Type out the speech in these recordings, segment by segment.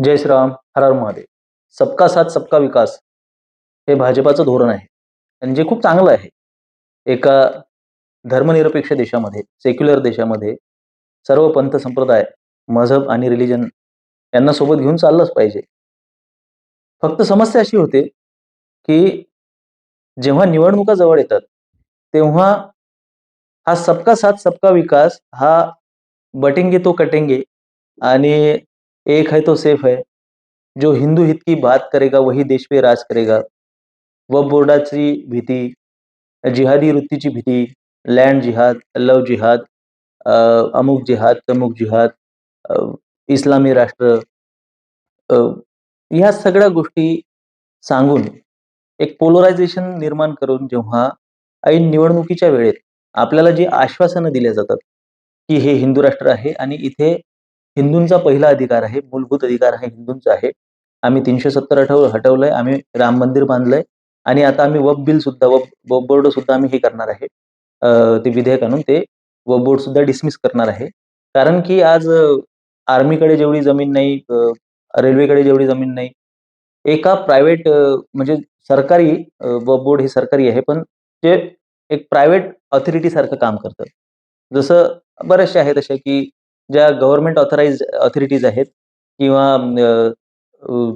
जय श्रीराम, हर हर महादेव. सबका साथ सबका विकास हे भाजपाचं धोरण आहे आणि जे खूप चांगलं आहे. एका धर्मनिरपेक्ष देशामध्ये, सेक्युलर देशामध्ये सर्व पंथ संप्रदाय, मजहब आणि रिलिजन यांना सोबत घेऊन चाललंच पाहिजे. फक्त समस्या अशी होते, की जेव्हा निवडणुका जवळ येतात, तेव्हा हा सबका साथ सबका विकास हा बटेंगे तो कटेंगे आणि एक है तो सेफ है. जो हिंदू हित की बात करेगा वही देश पे राज करेगा. वक्फ बोर्डाची भीती, जिहादी वृत्तीची भीती, लँड जिहाद, लव्ह जिहाद, अ, अमुक जिहाद, तमुक जिहाद, अ, इस्लामी राष्ट्र, अ, ह्या सगळ्या गोष्टी सांगून एक पोलरायझेशन निर्माण करून जेव्हा ऐन निवडणुकीच्या वेळेत आपल्याला जी आश्वासनं दिल्या जातात, की हे हिंदू राष्ट्र आहे आणि इथे हिंदूंचा पहिला अधिकार आहे, मूलभूत अधिकार हा हिंदूंचा आहे. आम्ही 370 हटवलंय, आम्ही राम मंदिर बांधलंय आणि आता आम्ही वक्फ बिल सुद्धा वक्फ बोर्ड सुद्धा आम्ही हे करणार आहे. ते विधेयक आणून ते वक्फ बोर्ड सुद्धा डिसमिस करणार आहे. कारण की आज आर्मीकडे जेवढी जमीन नाही, रेल्वेकडे जेवढी जमीन नाही, एका प्रायव्हेट म्हणजे सरकारी वक्फ बोर्ड हे सरकारी आहे, पण ते एक प्रायव्हेट ऑथॉरिटी सारखं काम करतं. जसं बऱ्याचशा आहेत अशा, की ज्या गव्हर्नमेंट ऑथराइज्ड ऑथॉरिटीज आहेत किंवा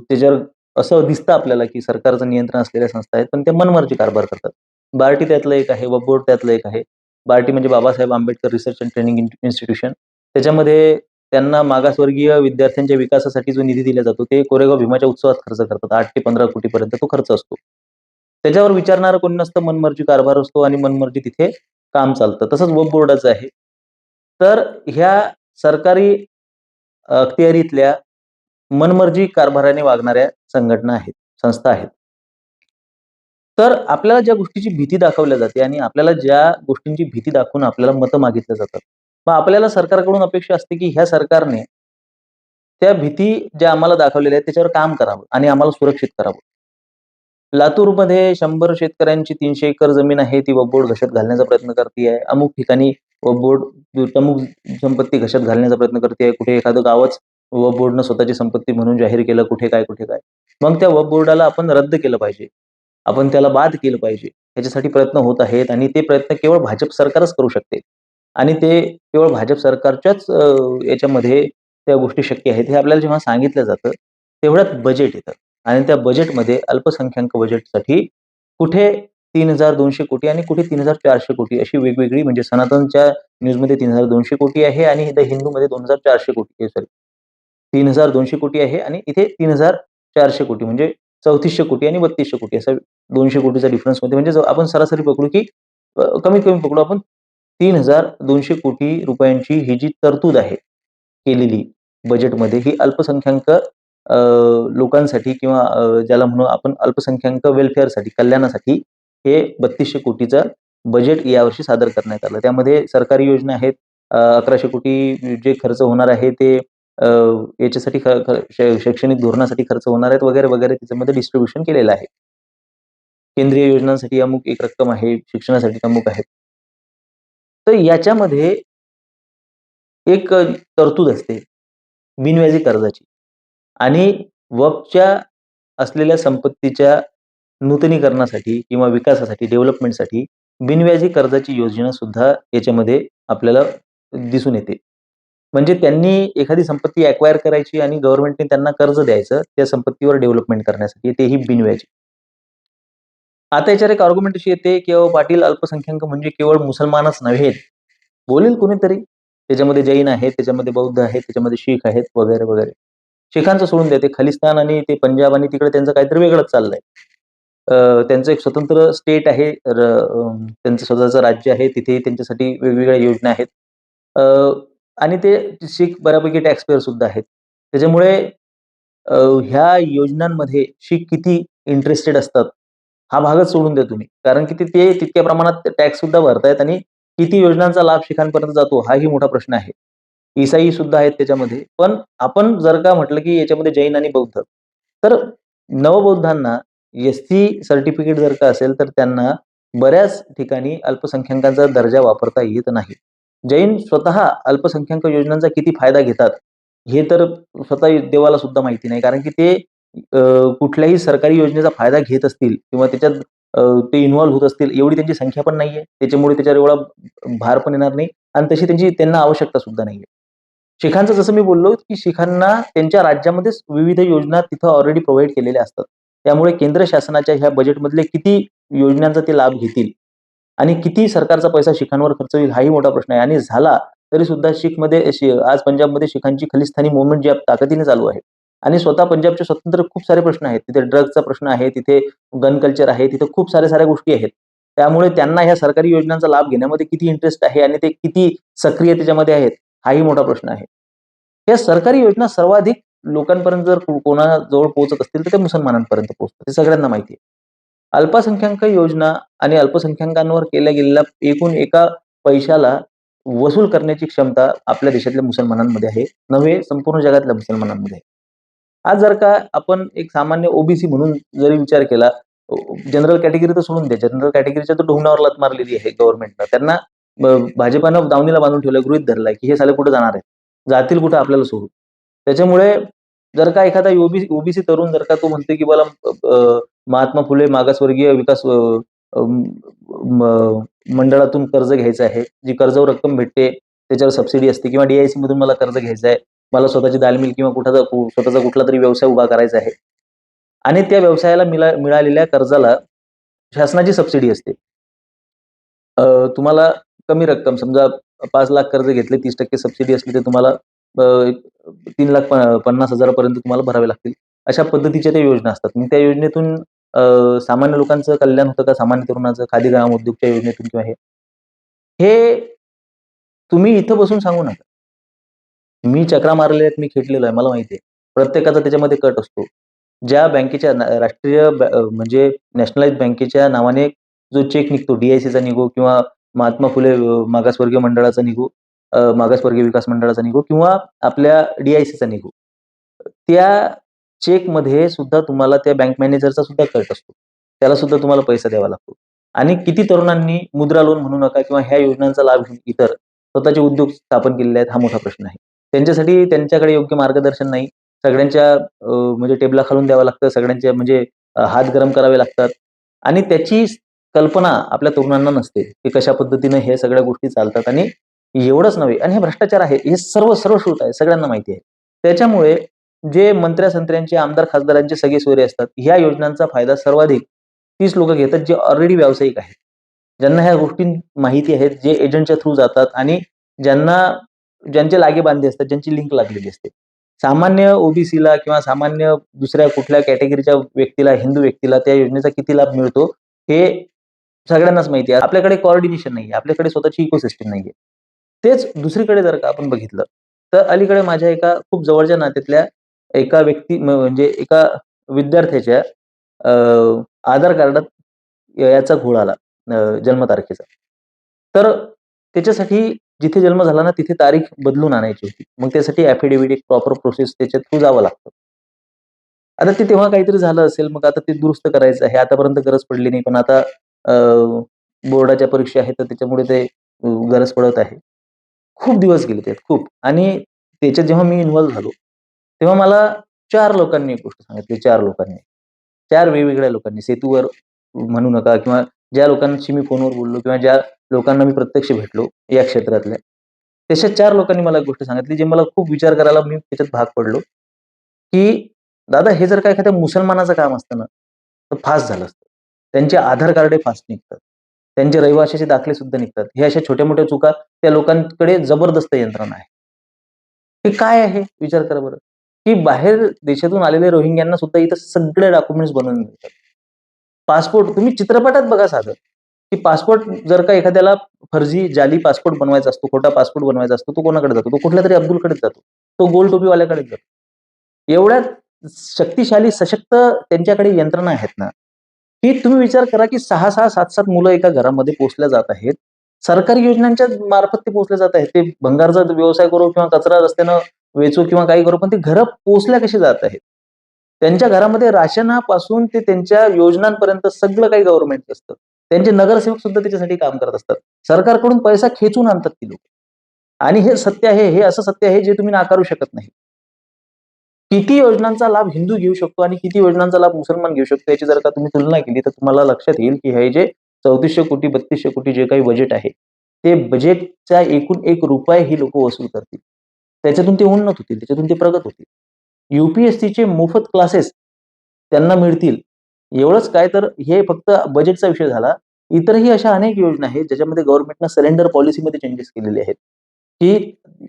त्याच्यावर असं दिसतं आपल्याला, की सरकारचं नियंत्रण असलेल्या संस्था आहेत, पण ते मनमर्जी कारभार करतात. बार्टी त्यातलं एक आहे, वक्फ बोर्ड त्यातलं एक आहे. बार्टी म्हणजे Babasaheb Ambedkar research and training institution. त्याच्यामध्ये त्यांना मागासवर्गीय विद्यार्थ्यांच्या विकासासाठी जो निधी दिला जातो, ते कोरेगाव भीमाच्या उत्सवात खर्च करतात. 8 ते 15 कोटीपर्यंत तो खर्च असतो. त्याच्यावर विचारणारं कोणी नसतं, मनमर्जी कारभार असतो आणि मनमर्जी तिथे काम चालतं. तसंच वक्फ बोर्डाचं आहे. तर ह्या सरकारी अखत्यारीतल्या मनमर्जी कारभाराने वागणाऱ्या संघटना आहेत, संस्था आहेत. तर आपल्याला ज्या गोष्टीची भीती दाखवल्या जाते आणि आपल्याला ज्या गोष्टींची भीती दाखवून आपल्याला मतं मागितली जातात. मग आपल्याला सरकारकडून अपेक्षा असते, की ह्या सरकारने त्या भीती ज्या आम्हाला दाखवलेल्या आहेत त्याच्यावर काम करावं आणि आम्हाला सुरक्षित करावं. लातूरमध्ये 100 शेतकऱ्यांची 300 एकर जमीन आहे, ती वक्फ बोर्ड घशात घालण्याचा प्रयत्न करतीये. अमुक ठिकाणी वक्फ बोर्ड अमुक संपत्ती घशात घालण्याचा प्रयत्न करतीये. कुठे एखादं गावच वक्फ बोर्डनं स्वतःची संपत्ती म्हणून जाहीर केलं, कुठे काय, कुठे काय. मग त्या वक्फ बोर्डाला आपण रद्द केलं पाहिजे. आपण त्याला बाद केलं पाहिजे. ह्याच्यासाठी प्रयत्न होत आहेत आणि ते प्रयत्न केवळ भाजप सरकारच करू शकते. आणि ते केवळ भाजप सरकारच्याच याच्यामध्ये त्या गोष्टी शक्य आहेत. हे आपल्याला जेव्हा सांगितलं जातं, तेवढ्यात बजेट येतं. आणि त्या बजेटमध्ये अल्पसंख्याक बजेटसाठी कुठे 3,200 कोटी आणि कुठे 3,400 कोटी अशी वेगवेगळी म्हणजे सनातनच्या न्यूजमध्ये 3,200 कोटी आहे आणि द हिंदूमध्ये 2,400 कोटी सॉरी 3,200 कोटी आहे आणि इथे 3,400 कोटी म्हणजे 3400 कोटी आणि 3200 कोटी असा 200 कोटीचा डिफरन्स होते. म्हणजे आपण सरासरी पकडू की कमीत कमी पकडू आपण 3,200 कोटी रुपयांची ही जी तरतूद आहे केलेली बजेटमध्ये ही अल्पसंख्याक लोकांसाठी किंवा ज्याला म्हणू आपण अल्पसंख्याक वेलफेअरसाठी, कल्याणासाठी हे 3200 कोटीचं बजेट यावर्षी सादर करण्यात आलं. त्यामध्ये सरकारी योजना आहेत. 1100 कोटी जे खर्च होणार आहे ते याच्यासाठी शैक्षणिक धोरणासाठी खर्च होणार आहेत वगैरे, वगैरे त्याच्यामध्ये डिस्ट्रिब्युशन केलेलं आहे. केंद्रीय योजनांसाठी अमुक एक रक्कम आहे, शिक्षणासाठी अमुक आहे. तर याच्यामध्ये एक तरतूद असते बिनव्याजी कर्जाची आणि वक्फच्या असलेल्या संपत्तीच्या नूतनीकरणासाठी किंवा विकासासाठी, डेव्हलपमेंटसाठी बिनव्याजी कर्जाची योजना सुद्धा याच्यामध्ये आपल्याला दिसून येते. म्हणजे त्यांनी एखादी संपत्ती ॲक्वायर करायची आणि गव्हर्नमेंटने त्यांना कर्ज द्यायचं त्या संपत्तीवर डेव्हलपमेंट करण्यासाठी, तेही बिनव्याजी. आता याच्यावर एक आर्ग्युमेंट अशी येते, की अहो पाटील अल्पसंख्याक म्हणजे केवळ मुसलमानच नव्हेत. बोलेल कुणीतरी. त्याच्यामध्ये जैन आहेत, त्याच्यामध्ये बौद्ध आहेत, त्याच्यामध्ये शीख आहेत वगैरे, वगैरे. शिखांचं सोडून द्या. ते खलिस्तान आणि ते पंजाब आणि तिकडे त्यांचं काहीतरी वेगळंच चाललंय. त्यांचं एक स्वतंत्र स्टेट आहे. त्यांचं स्वतःचं राज्य आहे. तिथे त्यांच्यासाठी वेगवेगळ्या योजना आहेत. अ, आणि ते शीख बऱ्यापैकी टॅक्स पेयर सुद्धा आहेत. त्याच्यामुळे अ, ह्या योजनांमध्ये शीख किती इंटरेस्टेड असतात, हा भागच सोडून द्या तुम्ही. कारण की ते तितक्या प्रमाणात टॅक्स सुद्धा भरतायत आणि किती योजनांचा लाभ शिखांपर्यंत जातो, हाही मोठा प्रश्न आहे. ईसाई सुद्धा आहेत त्याच्यामध्ये. पण आपण जर का म्हटलं, की याच्यामध्ये जैन आणि बौद्ध, तर नवबौद्धांना एस-सी सर्टिफिकेट जर का असेल, तर त्यांना बऱ्याच ठिकाणी अल्पसंख्याकांचा दर्जा वापरता येत नाही. जैन स्वतः अल्पसंख्याक योजनांचा किती फायदा घेतात, हे तर स्वतः देवाला सुद्धा माहिती नाही. कारण की ते अ, कुठल्याही सरकारी योजनेचा फायदा घेत असतील किंवा त्याच्यात ते इन्व्हॉल्व होत असतील, एवढी त्यांची संख्या पण नाहीये. त्याच्यामुळे त्याच्यावर एवढा भार पण येणार नाही आणि तशी त्यांना आवश्यकता सुद्धा नाहीये. शिखांचं जसं मी बोललो, की शिखांना त्यांच्या राज्यामध्येच विविध योजना तिथं ऑलरेडी प्रोव्हाईड केलेल्या असतात. त्यामुळे केंद्र शासनाच्या ह्या बजेटमधले किती योजनांचा ते लाभ घेतील आणि किती सरकारचा पैसा शिखांवर खर्च होईल हाही मोठा प्रश्न आहे आणि झाला तरी सुद्धा आज पंजाबमध्ये शिखांची खलिस्तानी मूव्हमेंट जी ताकदीने चालू आहे आणि स्वतः पंजाबचे स्वतंत्र खूप सारे प्रश्न आहेत. तिथे ड्रग्सचा प्रश्न आहे, तिथे गन कल्चर आहे, तिथे खूप साऱ्या गोष्टी आहेत. त्यामुळे त्यांना ह्या सरकारी योजनांचा लाभ घेण्यामध्ये किती इंटरेस्ट आहे आणि ते किती सक्रिय त्याच्यामध्ये आहेत, हाही मोठा प्रश्न आहे. या सरकारी योजना सर्वाधिक लोकांपर्यंत जर कोणाजवळ पोहोचत असतील, तर ते मुसलमानांपर्यंत पोहोचतात. हे सगळ्यांना माहिती आहे. अल्पसंख्याक योजना आणि अल्पसंख्याकांवर केल्या गेलेल्या एकूण एका पैशाला वसूल करण्याची क्षमता आपल्या देशातल्या मुसलमानांमध्ये आहे, नव्हे संपूर्ण जगातल्या मुसलमानांमध्ये आहे. आज जर का आपण एक सामान्य ओबीसी म्हणून जरी विचार केला, जनरल कॅटेगरी तर सोडून द्या. जनरल कॅटेगरीच्या तर ढोंगणावर लाथ मारलेली आहे गव्हर्नमेंटनं. त्यांना भाजपानं दावणीला बांधून ठेवलंय, गृहीत धरलंय, की हे साले कुठे जाणार आहेत. जातील कुठे आपल्याला सोडून. त्याच्यामुळे जर का एखादा ओबीसी तरुण जर का तो म्हणतोय, की मला महात्मा फुले मागासवर्गीय विकास अ, म मंडळातून कर्ज घ्यायचं आहे. जी कर्जावर रक्कम भेटते, त्याच्यावर सबसिडी असते किंवा डी-आय-सी मधून मला कर्ज घ्यायचं आहे. मला स्वतःची दाल मिल किंवा स्वतःचा कुठलातरी व्यवसाय उभा करायचा आहे. आणि त्या व्यवसायाला मिळालेल्या कर्जाला शासनाची सबसिडी असते. अ, तुम्हाला कमी रक्कम समजा 5,00,000 कर्ज घेतले, 30% सबसिडी असली तर तुम्हाला अ, 3,50,000 पर्यंत तुम्हाला भरावे लागतील. अशा पद्धतीच्या त्या योजना असतात. मग त्या योजनेतून सामान्य लोकांचं कल्याण होतं का? सामान्य तरुणाचं खादी ग्राम उद्योगच्या योजनेतून किंवा हे तुम्ही इथं बसून सांगू नका. मी चकरा मारलेल्या आहेत, मी खेटलेलो आहे, मला माहिती आहे. प्रत्येकाचा त्याच्यामध्ये कट असतो. ज्या बँकेच्या राष्ट्रीय म्हणजे नॅशनलाइज बँकेच्या नावाने जो चेक निघतो, डी-आय-सीचा निघो किंवा महात्मा फुले मागासवर्गीय मंडळाचा निघो, मागासवर्गीय विकास मंडळाचा निघो किंवा आपल्या डी-आय-सीचा निघो. त्या चेकमध्ये सुद्धा तुम्हाला त्या बँक मॅनेजरचा सुद्धा कट असतो. त्याला सुद्धा तुम्हाला पैसा द्यावा लागतो. आणि किती तरुणांनी मुद्रा लोन म्हणू नका किंवा ह्या योजनांचा लाभ घेऊन इतर स्वतःचे उद्योग स्थापन केलेले आहेत, हा मोठा प्रश्न आहे. त्यांच्यासाठी त्यांच्याकडे योग्य मार्गदर्शन नाही. सगळ्यांच्या म्हणजे टेबलाखालून द्यावं लागतं. सगळ्यांचे म्हणजे हात गरम करावे लागतात आणि त्याची कल्पना आपल्या तरुणांना नसते, की कशा पद्धतीनं हे सगळ्या गोष्टी चालतात आणि एवढंच नव्हे आणि हे भ्रष्टाचार आहे. हे सर्वश्रुत आहे. सगळ्यांना माहिती आहे. त्याच्यामुळे जे मंत्र्या-संत्र्यांचे, आमदार-खासदारांचे सगळे सोयरे असतात, ह्या योजनांचा फायदा सर्वाधिक तीच लोकं घेतात, जे ऑलरेडी व्यावसायिक आहेत. ज्यांना ह्या गोष्टी माहिती आहेत, जे एजंटच्या थ्रू जातात आणि ज्यांना ज्यांचे लागेबांधे असतात, ज्यांची लिंक लागलेली असते. सामान्य ओबीसीला किंवा सामान्य दुसऱ्या कुठल्या कॅटेगरीच्या व्यक्तीला, हिंदू व्यक्तीला त्या योजनेचा किती लाभ मिळतो, हे सगळ्यांनाच माहिती आहे. आपल्याकडे कोऑर्डिनेशन नाहीये. आपल्याकडे स्वतःची इकोसिस्टम नाहीये. तेच दुसरीकडे जर का आपण बघितलं, तर अलीकडे माझ्या एका खूप जवळच्या नात्यातल्या एका म्हणजे एका विद्यार्थ्याच्या अ, आधार कार्डात याचा घोळ आला जन्मतारखेचा. तर त्याच्यासाठी जिथे जन्म झाला ना, तिथे तारीख बदलून आणायची होती. मग त्यासाठी एक प्रॉपर प्रोसेस त्याच्या थ्रू जावं लागतं. आता ते तेव्हा काहीतरी झालं असेल, मग आता ते दुरुस्त करायचं आहे. आतापर्यंत गरज पडली नाही, पण आता अ, बोर्डाच्या परीक्षा आहेत, तर त्याच्यामुळे ते गरज पडत आहे. खूप दिवस गेले त्यात खूप आणि त्याच्यात जेव्हा मी इन्व्हॉल्व झालो, तेव्हा मला 4 लोकांनी एक गोष्ट सांगितली, 4 लोकांनी. 4 वेगवेगळ्या लोकांनी सेतूवर म्हणू नका किंवा ज्या लोकांशी मी फोनवर बोललो किंवा ज्या लोकांना मी प्रत्यक्ष भेटलो या क्षेत्रातल्या, तशा 4 लोकांनी मला एक गोष्ट सांगितली, जे मला खूप विचार करायला मी त्याच्यात भाग पडलो, की दादा हे जर का एखाद्या मुसलमानाचं काम असतं ना, तर फास्ट झालं असतं. त्यांचे आधार कार्ड फास्ट निघतात. त्यांचे रहिवाशाचे दाखले सुद्धा निघतात. हे अशा छोट्या-मोठ्या चुका त्या लोकांकडे जबरदस्त यंत्रणा आहे. हे काय आहे? विचार करा बरं, की बाहेर देशातून आलेल्या रोहिंग्यांना सुद्धा इथं सगळे डॉक्युमेंट्स बनवून मिळतात. पासपोर्ट तुम्ही चित्रपटात बघा साधं, की पासपोर्ट जर का एखाद्याला फर्जी, जाली पासपोर्ट बनवायचा असतो, खोटा पासपोर्ट बनवायचा असतो, तो कोणाकडे जातो? तो कुठल्यातरी अब्दुलकडेच जातो. तो गोल टोपीवाल्याकडेच जातो. एवढ्या शक्तिशाली, सशक्त त्यांच्याकडे यंत्रणा आहेत ना, की तुम्ही विचार करा, की 6-6, 7-7 मुलं एका घरामध्ये पोसल्या जात आहेत. सरकारी योजनांच्या मार्फत ते पोसले जात आहेत. ते भंगारचा व्यवसाय करो किंवा कचरा रस्त्यानं वेचो किंवा काही करो, पण ते घरं पोसल्या कशी जात आहेत. त्यांच्या घरामध्ये राशनापासून ते त्यांच्या योजनांपर्यंत सगळं काही गव्हर्नमेंटचं असतं. त्यांचे नगरसेवक सुद्धा त्याच्यासाठी काम करत असतात. सरकारकडून पैसा खेचून आणतात ती लोकं. आणि हे सत्य आहे, हे असं सत्य आहे जे तुम्ही नाकारू शकत नाही. किती योजनांचा लाभ हिंदू घेऊ शकतो आणि किती योजनांचा लाभ मुसलमान घेऊ शकतो याची जर का तुम्ही तुलना केली तर तुम्हाला लक्षात येईल की हे जे 3400 कोटी 3200 कोटी जे काही बजेट आहे ते बजेटचा एकूण एक रुपये ही लोक वसूल करतील. त्याच्यातून ते उन्नत होतील, त्याच्यातून ते प्रगत होतील. UPSCचे मोफत क्लासेस त्यांना मिळतील. एवढंच काय तर हे फक्त बजेटचा विषय झाला. इतरही अशा अनेक योजना आहेत ज्याच्यामध्ये गव्हर्नमेंटनं सरेंडर पॉलिसीमध्ये चेंजेस केलेले आहेत, की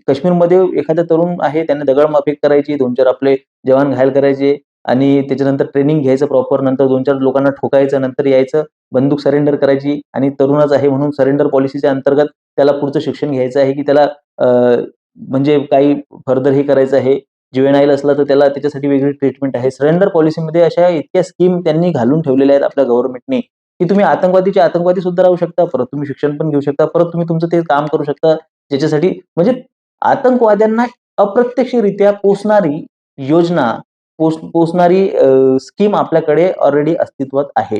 काश्मीरमध्ये एखादा तरुण आहे त्याने दगडमाफी करायची, 2-4 आपले जवान घायल करायचे आणि त्याच्यानंतर ट्रेनिंग घ्यायचं प्रॉपर. नंतर 2-4 लोकांना ठोकायचं, नंतर यायचं, बंदूक सरेंडर करायची आणि तरुणच आहे म्हणून सरेंडर पॉलिसीच्या अंतर्गत त्याला पुढचं शिक्षण घ्यायचं आहे, की त्याला म्हणजे काही फर्दर हे करायचं आहे. जुव्हेनाईल असला तर त्याला त्याच्यासाठी वेगळी ट्रीटमेंट आहे. सरेंडर पॉलिसीमध्ये अशा इतक्या स्कीम त्यांनी घालून ठेवलेल्या आहेत आपल्या गव्हर्नमेंटने, की तुम्ही आतंकवादीचे आतंकवादी सुद्धा राहू शकता. परत तुम्ही शिक्षण पण घेऊ शकता. परत तुम्ही तुमचं ते काम करू शकता. ज्याच्यासाठी म्हणजे आतंकवाद्यांना अप्रत्यक्षरित्या पोसणारी योजना, पोसणारी स्कीम आपल्याकडे ऑलरेडी अस्तित्वात आहे.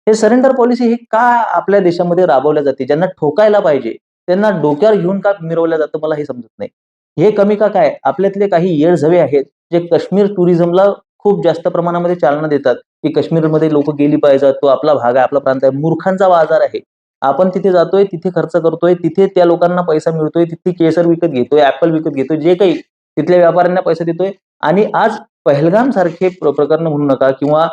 हे सरेंडर पॉलिसी हे का आपल्या देशामध्ये राबवल्या जाते? ज्यांना ठोकायला पाहिजे, त्यांना डोक्यावर घेऊन का मिरवलं जातं मला हे समजत नाही. हे कमी का काय? आपल्यातले काही येडझवे आहेत, जे काश्मीर टुरिझमला खूप जास्त प्रमाणामध्ये चालना देतात, की काश्मीरमध्ये लोकं गेली पाहिजेत. तो आपला भाग आहे, आपला प्रांत आहे. मूर्खांचा बाजार आहे. आपण तिथे जातोय, तिथे खर्च करतोय, तिथे त्या लोकांना पैसा मिळतोय, तिथे केसर विकत घेतोय, ॲपल विकत घेतोय, जे काही तिथल्या व्यापाऱ्यांना पैसा देतोय आणि आज पहलगाम सारखे प्रकरण म्हणू नका किंवा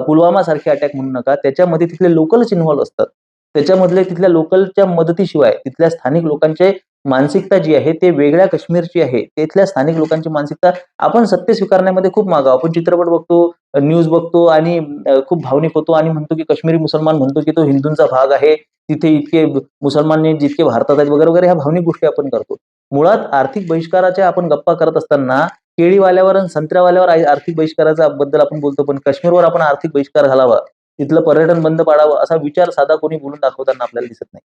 पुलवामा सारखे अटॅक म्हणू नका, त्याच्यामध्ये तिथले लोकलच इन्व्हॉल्व असतात. त्याच्यामधले तिथल्या लोकलच्या मदतीशिवाय तिथल्या स्थानिक लोकांचे मानसिकता जी आहे ते वेगळ्या काश्मीरची आहे. तिथल्या स्थानिक लोकांची मानसिकता आपण सत्य स्वीकारण्यामध्ये खूप मागे आपण चित्रपट बघतो, न्यूज बघतो आणि खूप भावनिक होतो आणि म्हणतो की काश्मीरी मुसलमान म्हणतो की तो हिंदूंचा भाग आहे. तिथे इतके मुसलमान जितके भारतात आहेत वगैरे, वगैरे ह्या भावनिक गोष्टी आपण करतो. मुळात आर्थिक बहिष्काराच्या आपण गप्पा करत असताना केळीवाल्यावर आणि संत्र्यावाल्यावर आर्थिक बहिष्काराच्या बद्दल आपण बोलतो, पण काश्मीरवर आपण आर्थिक बहिष्कार घालावा, तिथलं पर्यटन बंद पाडावं, असा विचार साधा कोणी बोलून दाखवताना आपल्याला दिसत नाही.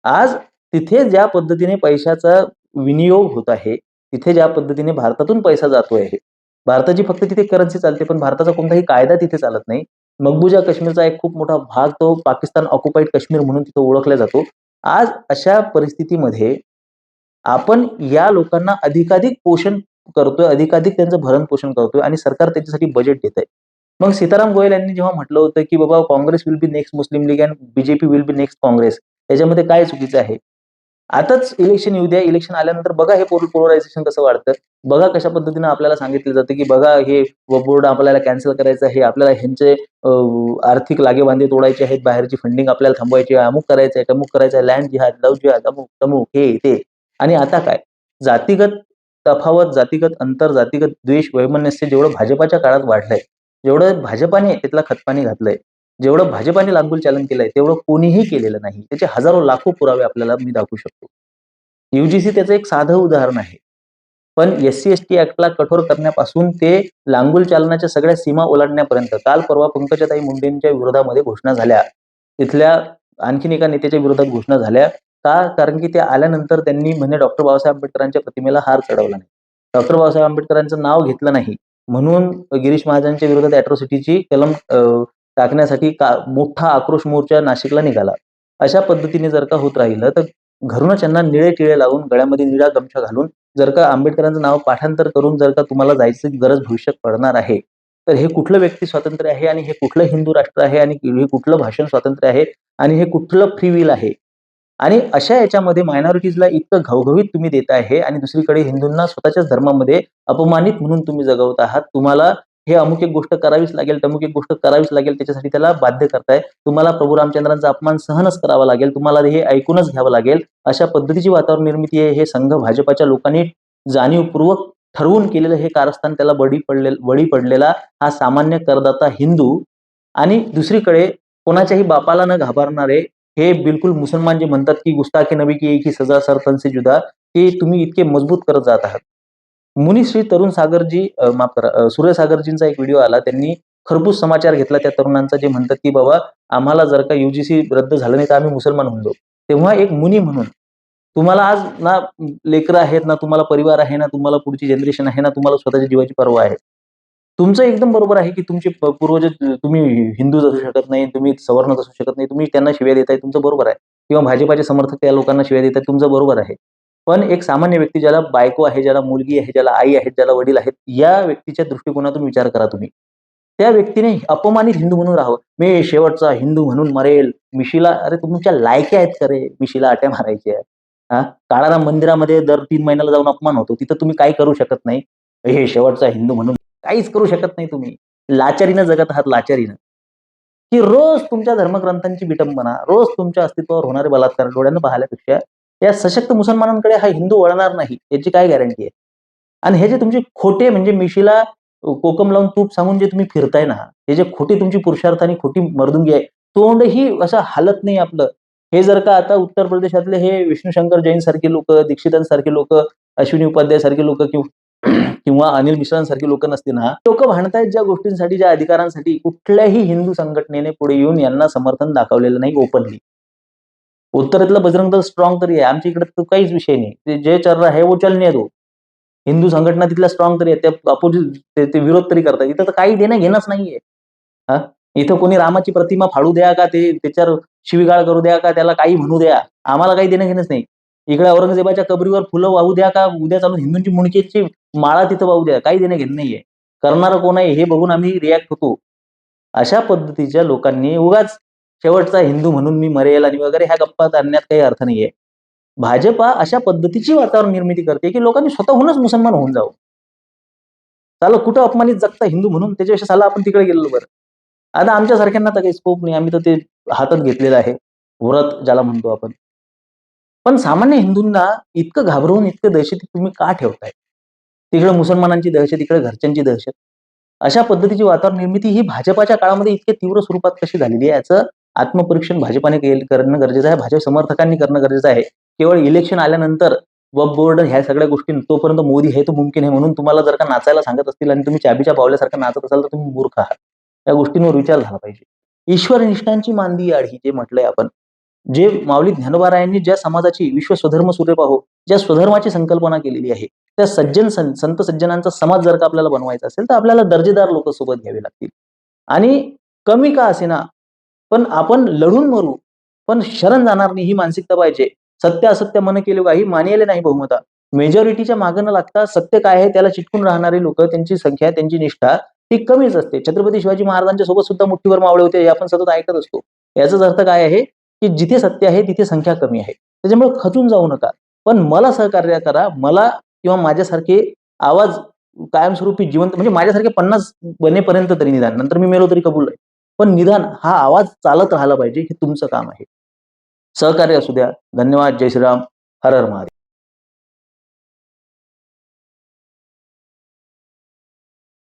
आज तिथे ज्या पद्धतीने पैशाचा विनियोग होत आहे, तिथे ज्या पद्धतीने भारतातून पैसा जातो आहे. भारताची फक्त तिथे करन्सी चालते, पण भारताचा कोणताही कायदा तिथे चालत नाही. मकबूजा काश्मीरचा एक खूप मोठा भाग तो पाकिस्तान ऑक्युपाईड काश्मीर म्हणून तिथं ओळखला जातो. आज अशा परिस्थितीमध्ये आपण या लोकांना अधिकाधिक पोषण करतोय, अधिकाधिक त्यांचं भरण-पोषण करतोय आणि सरकार त्याच्यासाठी बजेट देतंय. मग सीताराम गोयल यांनी जेव्हा म्हटलं होतं, की बाबा Congress will be next Muslim league and BJP will be next Congress. याच्यामध्ये काय चुकीचं आहे? आताच इलेक्शन येऊ द्या. इलेक्शन आल्यानंतर बघा हे पोलरायझेशन कसं वाढतं. बघा कशा पद्धतीनं आपल्याला सांगितलं जातं, की बघा हे बोर्ड आपल्याला कॅन्सल करायचं आहे. आपल्याला ह्यांचे आर्थिक लागेबांधे तोडायचे आहेत. बाहेरची फंडिंग आपल्याला थांबवायची आहे. अमुक करायचं आहे, तमुक करायचं आहे. लँड जिहाद, लव्ह जिहाद, अमुक-तमुक, हे ते. आणि आता काय? जातीगत तफावत, जातीगत अंतर, जातीगत द्वेष, वैमनस्य जेवढं भाजपाच्या काळात वाढलंय, जेवढं भाजपाने त्यातला खतपाणी घातलंय, जेवढं भाजपाने लागू चालन केलंय, तेवढं कोणीही केलेलं नाही. त्याचे हजारो लाखो पुरावे आपल्याला मी दाखवू शकतो. UGC त्याचं एक साधं उदाहरण आहे. पण SC-ST ॲक्टला कठोर करण्यापासून ते लांगुल चालनाच्या सगळ्या सीमा ओलांडण्यापर्यंत काल परवा पंकजाताई मुंडेंच्या विरोधामध्ये घोषणा झाल्या. तिथल्या आणखीन एका नेत्याच्या विरोधात घोषणा झाल्या. का? कारण की ते आल्यानंतर त्यांनी म्हणे डॉक्टर बाबासाहेब आंबेडकरांच्या प्रतिमेला हार चढवला नाही. डॉक्टर बाबासाहेब आंबेडकरांचं नाव घेतलं नाही. म्हणून गिरीश महाजनच्या विरोधात अॅट्रॉसिटीची कलम टाकण्यासाठी मोठा आक्रोश मोर्चा नाशिकला निघाला. अशा पद्धतीने जर का होत राहिलं तर घरूनच यांना निळे टिळे लावून गळ्यामध्ये निळा गमछा घालून जर का आंबेडकरांचं नाव पाठांतर करून जर का तुम्हाला जायची गरज भविष्यात पडणार आहे, तर हे कुठलं व्यक्ती स्वातंत्र्य आहे आणि हे कुठलं हिंदू राष्ट्र आहे आणि हे कुठलं भाषण स्वातंत्र्य आहे आणि हे कुठलं फ्री विल आहे. आणि अशा याच्यामध्ये मायनॉरिटीजला इतकं घवघवीत तुम्ही देत आहे आणि दुसरीकडे हिंदूंना स्वतःच्याच धर्मामध्ये अपमानित म्हणून तुम्ही जगवत आहात. तुम्हाला हे अमुक एक गोष्ट करावीच लागेल, तमुक एक गोष्ट करावीच लागेल, त्याच्यासाठी त्याला बाध्य करताय. तुम्हाला प्रभू रामचंद्रांचा अपमान सहनच करावा लागेल, तुम्हाला हे ऐकूनच घ्यावं लागेल. अशा पद्धतीची वातावरण निर्मिती आहे. हे संघ भाजपाच्या लोकांनी जाणीवपूर्वक ठरवून केलेलं हे कारस्थान त्याला बळी पडलेला हा सामान्य करदाता हिंदू आणि दुसरीकडे कोणाच्याही बापाला न घाबरणारे हे बिलकुल मुसलमान जे म्हणतात की गुस्ताखी नबी की एक ही सजा सर तन से जुदा, ते तुम्ही इतके मजबूत करत जात आहात. मुनी श्री तरुण सागरजी माफ करा सूर्यसागरजींचा एक व्हिडिओ आला. त्यांनी खरपूस समाचार घेतला त्या तरुणांचा जे म्हणतात की बाबा आम्हाला जर का UGC रद्द झालं नाही तर आम्ही मुसलमान होऊन जाऊ. तेव्हा एक मुनी म्हणून तुम्हाला आज ना लेकरं आहेत, ना तुम्हाला परिवार आहे, ना तुम्हाला पुढची जनरेशन आहे, ना तुम्हाला स्वतःच्या जीवाची पर्वा आहे. तुमचं एकदम बरोबर आहे, की तुमचे पूर्वज तुम्ही हिंदूच असू शकत नाही, तुम्ही सवर्णच असू शकत नाही, तुम्ही त्यांना शिव्या देताय तुमचं बरोबर आहे किंवा भाजपाचे समर्थक त्या लोकांना शिव्या देतायत तुमचं बरोबर आहे. पण एक सामान्य व्यक्ती, ज्याला बायको आहे, ज्याला मुलगी आहे, ज्याला आई आहे, ज्याला वडील आहेत, या व्यक्तीच्या दृष्टिकोनातून विचार करा तुम्ही. त्या व्यक्तीने अपमानित हिंदू म्हणून राहावं. मी शेवटचा हिंदू म्हणून मरेल. मिशीला, अरे तुमच्या लायक्या आहेत का रे मिशीला आट्या मारायच्या? हां, काळाराम मंदिरामध्ये दर 3 महिन्याला जाऊन अपमान होतो. तिथं तुम्ही काही करू शकत नाही. हे शेवटचा हिंदू म्हणून काहीच करू शकत नाही तुम्ही. लाचारीनं जगत आहात, लाचारीनं. की रोज तुमच्या धर्मग्रंथांची विटंबना, रोज तुमच्या अस्तित्वावर होणारे बलात्कार डोळ्यानं पाहिल्यापेक्षा या सशक्त मुसलमानांकडे हा हिंदू वळणार नाही, याची काय गॅरंटी आहे? आणि हे जे तुमचे खोटे, म्हणजे मिशीला कोकम लावून तूप सांगून जे तुम्ही फिरताय ना, हे जे खोटी तुमची पुरुषार्थ आणि खोटी मर्दुंगी आहे, तोंडही असं हालत नाही आपलं. हे जर का आता उत्तर प्रदेशातले हे विष्णू जैन सारखे लोकं, दीक्षितांसारखे लोकं, अश्विनी उपाध्याय सारखे लोकं किंवा अनिल मिश्रांसारखी लोकं नसती ना, लोकं भांडतायत ज्या गोष्टींसाठी, ज्या अधिकारांसाठी, कुठल्याही हिंदू संघटनेने पुढे येऊन यांना समर्थन दाखवलेलं नाही ओपनली. उत्तरेतलं बजरंग दल स्ट्रॉंग तरी आहे. आमच्या इकडे तो काहीच विषय नाही. ते जे चल रहा है वो चलने दो. हिंदू संघटना तिथल्या स्ट्रॉंग तरी आहेत. त्या अपोजिट ते विरोध तरी करतात. इथं तर काही देणं-घेणंच नाहीये. हां, इथं कोणी रामाची प्रतिमा फाडू द्या का ते त्याच्यावर शिवीगाळ करू द्या का त्याला काही म्हणू द्या. आम्हाला काही देणं-घेणंच नाही. इकडे औरंगजेबाच्या कबरीवर फुलं वाहू द्या का उद्या चालून हिंदूंची मुंडकेची माळा तिथं वाहू द्या. काही देणं-घेणं नाहीये. करणारं कोण आहे हे बघून आम्ही रिएक्ट होतो. अशा पद्धतीच्या लोकांनी उगाच शेवटचा हिंदू म्हणून मी मरेल आणि वगैरे ह्या गप्पा आणण्यात काही अर्थ नाहीये. भाजपा अशा पद्धतीची वातावरण निर्मिती करते, की लोकांनी स्वतःहूनच मुसलमान होऊन जावं. साला कुठं अपमानित जगता हिंदू म्हणून, त्याच्यापेक्षा साला आपण तिकडे गेलेलो बरं. आता आमच्यासारख्यांना तर काही स्कोप नाही. आम्ही तर ते हातात घेतलेलं आहे. व्रत ज्याला म्हणतो आपण. पण सामान्य हिंदूंना इतकं घाबरवून, इतकं दहशतीत तुम्ही का ठेवताय? तिकडे मुसलमानांची दहशत, इकडे घरच्यांची दहशत. अशा पद्धतीची वातावरण निर्मिती ही भाजपाच्या काळामध्ये इतक्या तीव्र स्वरूपात कशी झालेली आहे, याचं आत्मपरीक्षण भाजपाने करणं गरजेचं आहे. भाजप समर्थकांनी करणं गरजेचं आहे. केवळ इलेक्शन आल्यानंतर वक्फ बोर्ड ह्या सगळ्या गोष्टी, तोपर्यंत मोदी है तो मुमकिन है म्हणून तुम्हाला जर का नाचायला सांगत असतील आणि तुम्ही चाबीच्या पावल्यासारखं नाचत असाल, तर तुम्ही मूर्ख आहात. या गोष्टींवर विचार झाला पाहिजे. ईश्वरनिष्ठांची मांदी आड ही जे म्हटलंय आपण, जे माऊली ज्ञानोबारायांनी ज्या समाजाची विश्व स्वधर्म सूर्य पाहो, ज्या स्वधर्माची संकल्पना केलेली आहे, त्या संत सज्जनांचा समाज जर का आपल्याला बनवायचा असेल, तर आपल्याला दर्जेदार लोक सोबत घ्यावे लागतील. आणि कमी का असेना, पण आपण लढून मरू, पण शरण जाणार नाही ही मानसिकता पाहिजे. सत्य असत्य मन केले काही मानियले नाही बहुमता. मेजॉरिटीच्या मागे न लागता सत्य काय आहे त्याला चिटकून राहणारी लोक, त्यांची संख्या, त्यांची निष्ठा ही कमीच असते. छत्रपती शिवाजी महाराजांच्या सोबत सुद्धा मुठ्ठीवर मावळे होते, हे आपण सतत ऐकत असतो. याचाच अर्थ काय आहे, की जिथे सत्य आहे तिथे संख्या कमी आहे. त्याच्यामुळे खचून जाऊ नका. पण मला सहकार्य करा. मला किंवा माझ्यासारखे आवाज कायमस्वरूपी जिवंत, म्हणजे माझ्यासारखे 50 बनेपर्यंत तरी निदान, नंतर मी मेलो तरी कबूल आहे. पण निदान हा आवाज चालत राहिला पाहिजे, हे तुमचं काम आहे. सहकार्य असू द्या. धन्यवाद. जय श्रीराम. हर हर महादेव.